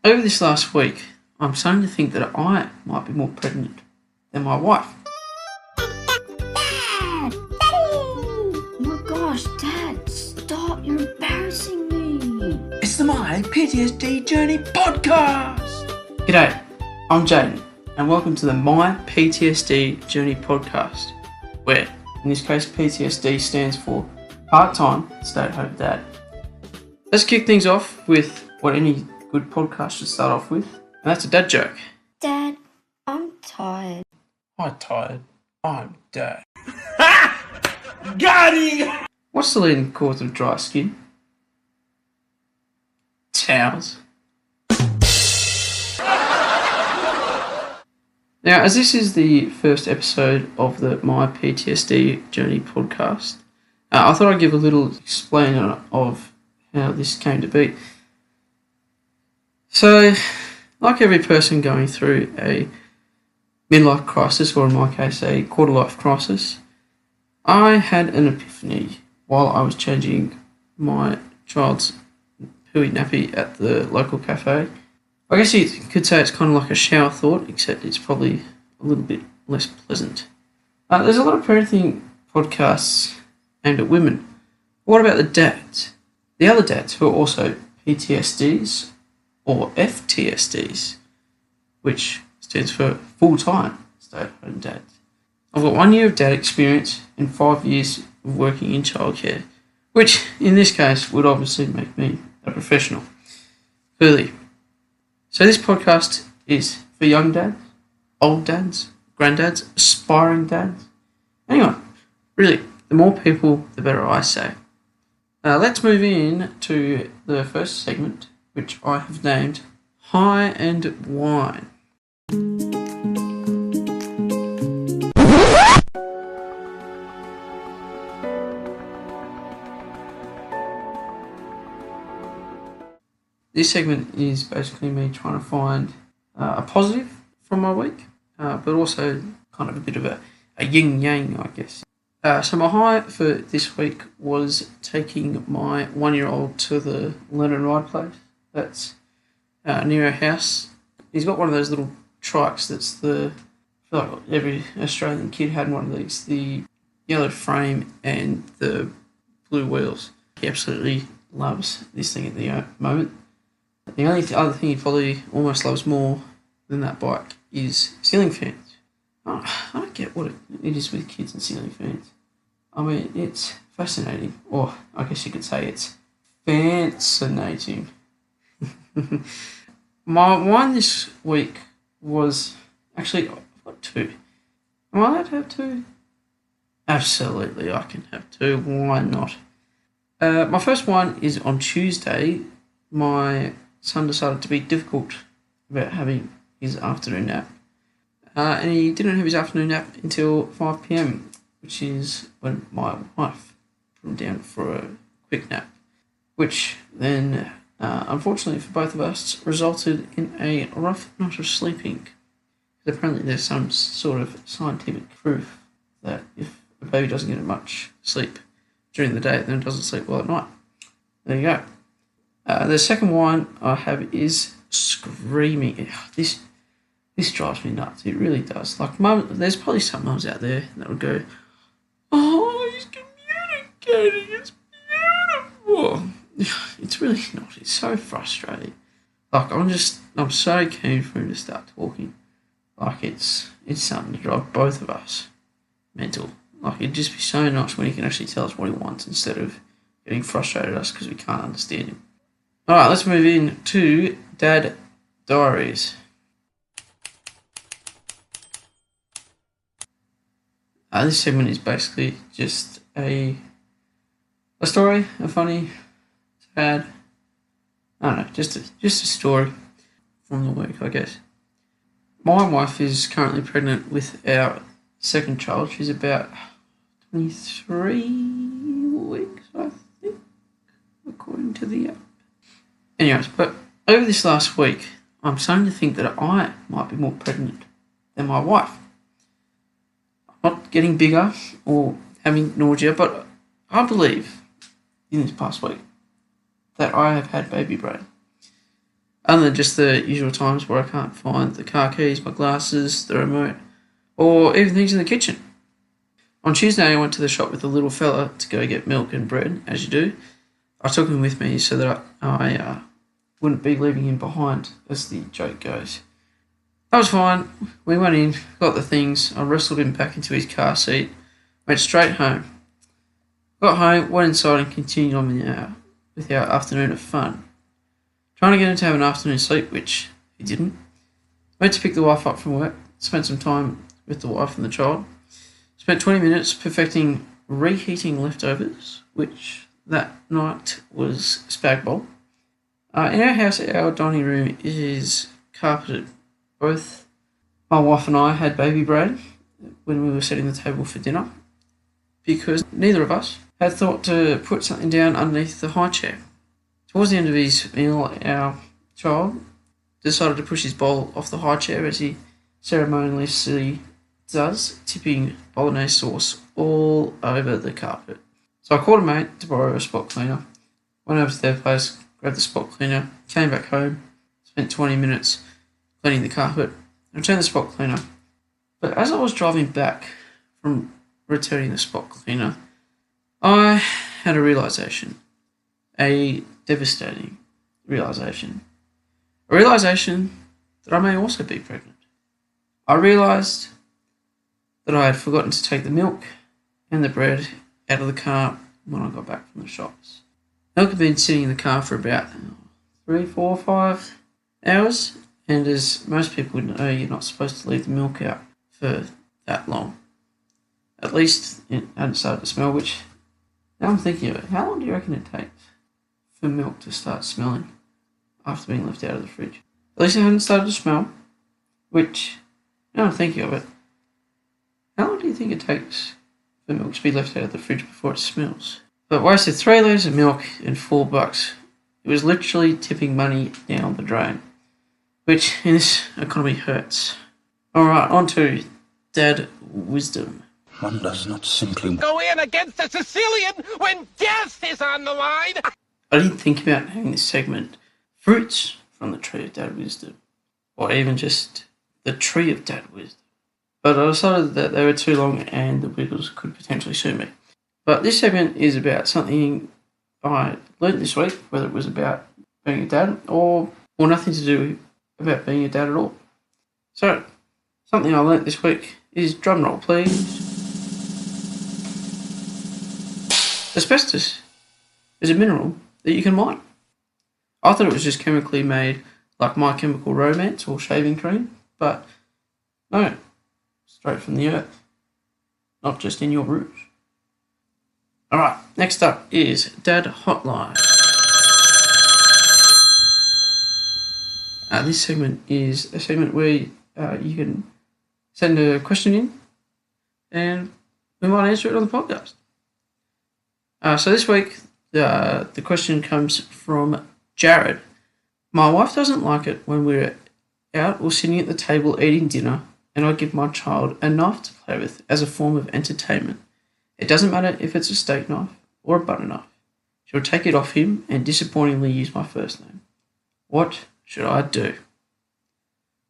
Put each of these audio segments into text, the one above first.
Over this last week, I'm starting to think that I might be more pregnant than my wife. Dad! Daddy! Oh my gosh, Dad, stop. You're embarrassing me. It's the My PTSD Journey Podcast! G'day, I'm Jaedin, and welcome to the My PTSD Journey Podcast, where, in this case, PTSD stands for Part-Time Stay-at-Home Dad. Let's kick things off with what any good podcast should start off with, and that's a dad joke. Dad, I'm tired. I'm tired. I'm dead. Got him! What's the leading cause of dry skin? Towels. Now, as this is the first episode of the My PTSD Journey Podcast, I thought I'd give a little explainer of how this came to be. So, like every person going through a midlife crisis, or in my case, a quarter-life crisis, I had an epiphany while I was changing my child's pooey nappy at the local cafe. I guess you could say it's kind of like a shower thought, except it's probably a little bit less pleasant. There's a lot of parenting podcasts aimed at women. What about the dads? The other dads who are also PTSDs or FTSDs, which stands for full-time stay-at-home dads. I've got 1 year of dad experience and 5 years of working in childcare, which in this case would obviously make me a professional. Clearly. So this podcast is for young dads, old dads, granddads, aspiring dads. Anyway, really, the more people, the better, I say. Let's move in to the first segment, which I have named Hi and Whine. This segment is basically me trying to find a positive from my week, but also kind of a bit of a yin-yang, I guess. So my high for this week was taking my 1-year-old to the Learn and Ride place that's near our house. He's got one of those little trikes that's I feel like every Australian kid had one of these, the yellow frame and the blue wheels. He absolutely loves this thing at the moment. The only other thing he probably almost loves more than that bike is ceiling fans. I don't get what it is with kids and ceiling fans. I mean, it's fascinating, or I guess you could say it's fascinating. My one this week was actually, I've got two. Am I allowed to have two? Absolutely, I can have two. Why not? My first one is on Tuesday. My son decided to be difficult about having his afternoon nap. And he didn't have his afternoon nap until 5 p.m, which is when my wife put him down for a quick nap, which then, unfortunately for both of us, resulted in a rough night of sleeping. Apparently there's some sort of scientific proof that if a baby doesn't get much sleep during the day, then it doesn't sleep well at night. There you go. The second one I have is screaming. This drives me nuts. It really does. Like, there's probably some mums out there that would go, "Oh, he's communicating. It's beautiful." It's really not. It's so frustrating. Like, I'm so keen for him to start talking. Like, it's something to drive both of us mental. Like, it'd just be so nice when he can actually tell us what he wants instead of getting frustrated at us because we can't understand him. Alright, let's move in to Dad Diaries. This segment is basically just a story, a funny, sad, I don't know, just a story from the week, I guess. My wife is currently pregnant with our second child. She's about 23 weeks, I think, according to the app. Anyways, but over this last week, I'm starting to think that I might be more pregnant than my wife. I'm not getting bigger or having nausea, but I believe in this past week that I have had baby brain. other than just the usual times where I can't find the car keys, my glasses, the remote, or even things in the kitchen. On Tuesday, I went to the shop with the little fella to go get milk and bread, as you do. I took him with me so that I wouldn't be leaving him behind, as the joke goes. That was fine. We went in, got the things, I wrestled him back into his car seat, went straight home. Got home, went inside and continued on with our afternoon of fun. Trying to get him to have an afternoon sleep, which he didn't. Went to pick the wife up from work, spent some time with the wife and the child. Spent 20 minutes perfecting reheating leftovers, which that night was spag bol. In our house, our dining room is carpeted. Both my wife and I had baby brain when we were setting the table for dinner because neither of us had thought to put something down underneath the high chair. Towards the end of his meal, our child decided to push his bowl off the high chair as he ceremoniously does, tipping bolognese sauce all over the carpet. So I called a mate to borrow a spot cleaner, went over to their place, grabbed the spot cleaner, came back home, spent 20 minutes cleaning the carpet, and returned the spot cleaner. But as I was driving back from returning the spot cleaner, I had a realisation, a devastating realisation, a realisation that I may also be pregnant. I realised that I had forgotten to take the milk and the bread out of the car when I got back from the shops. Milk had been sitting in the car for about 3, 4, 5 hours, and as most people would know, you're not supposed to leave the milk out for that long. At least it hadn't started to smell, which now I'm thinking of it. How long do you reckon it takes for milk to start smelling after being left out of the fridge? At least it hadn't started to smell, which now I'm thinking of it. How long do you think it takes for milk to be left out of the fridge before it smells? But wasted 3 litres of milk and $4. It was literally tipping money down the drain, which in this economy hurts. Alright, on to dad wisdom. One does not simply go in against a Sicilian when death is on the line. I didn't think about having this segment fruits from the tree of dad wisdom, or even just the tree of dad wisdom. But I decided that they were too long and the wiggles could potentially sue me. But this segment is about something I learned this week, whether it was about being a dad or nothing to do about being a dad at all. So, something I learnt this week is, drum roll please, asbestos is a mineral that you can mine. I thought it was just chemically made like My Chemical Romance or shaving cream, but no, straight from the earth, not just in your roots. Alright, next up is Dad Hotline. This segment is a segment where you can send a question in and we might answer it on the podcast. So this week, the question comes from Jared. My wife doesn't like it when we're out or sitting at the table eating dinner and I give my child a knife to play with as a form of entertainment. It doesn't matter if it's a steak knife or a butter knife. She'll take it off him and disappointingly use my first name. What should I do?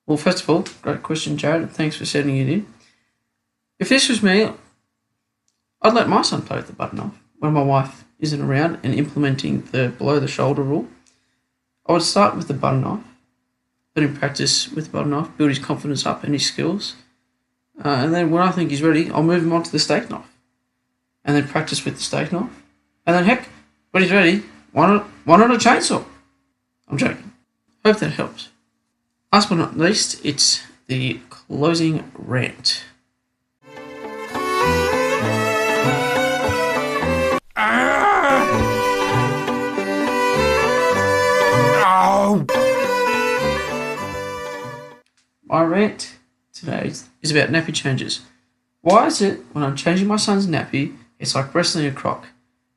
Well, first of all, great question, Jared, and thanks for sending it in. If this was me, I'd let my son play with the butter knife when my wife isn't around and implementing the below-the-shoulder rule. I would start with the butter knife, let him practice with the butter knife, build his confidence up and his skills, and then when I think he's ready, I'll move him on to the steak knife, and then practice with the steak knife, and then heck, when he's ready, why not a chainsaw? I'm joking. Hope that helps. Last but not least, it's the closing rant. My rant today is about nappy changes. Why is it when I'm changing my son's nappy, it's like wrestling a croc?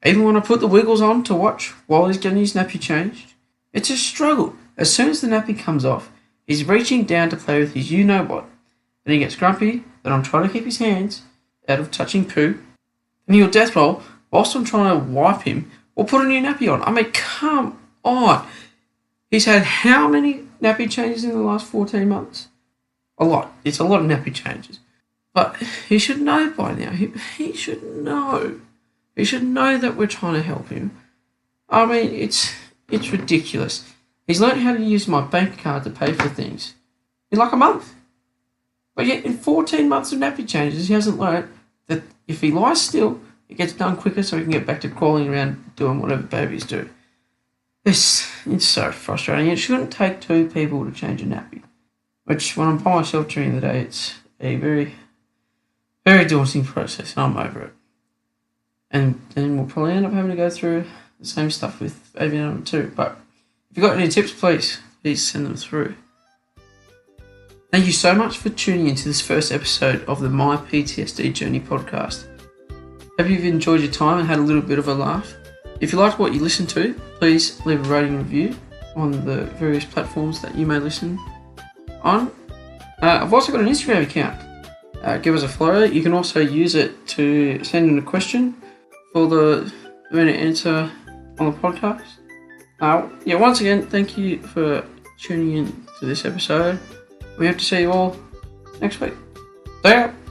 Even when I put the wiggles on to watch while he's getting his nappy changed, it's a struggle. As soon as the nappy comes off, he's reaching down to play with his you-know-what. Then he gets grumpy that I'm trying to keep his hands out of touching poo. Then he'll death roll whilst I'm trying to wipe him or put a new nappy on. I mean, come on. He's had how many nappy changes in the last 14 months? A lot. It's a lot of nappy changes. But he should know by now. He should know. He should know that we're trying to help him. I mean, it's ridiculous. He's learned how to use my bank card to pay for things in like a month. But yet in 14 months of nappy changes, he hasn't learned that if he lies still, it gets done quicker so he can get back to crawling around doing whatever babies do. It's so frustrating. It shouldn't take two people to change a nappy. Which, when I'm by myself during the day, it's a very, very daunting process, and I'm over it. And then we'll probably end up having to go through the same stuff with baby number 2. But if you've got any tips, please send them through. Thank you so much for tuning into this first episode of the My PTSD Journey Podcast. Hope you've enjoyed your time and had a little bit of a laugh. If you liked what you listened to, please leave a rating and review on the various platforms that you may listen on. I've also got an Instagram account. Give us a follow. You can also use it to send in a question for the minute answer on the podcast. Once again, thank you for tuning in to this episode. We hope to see you all next week. See ya!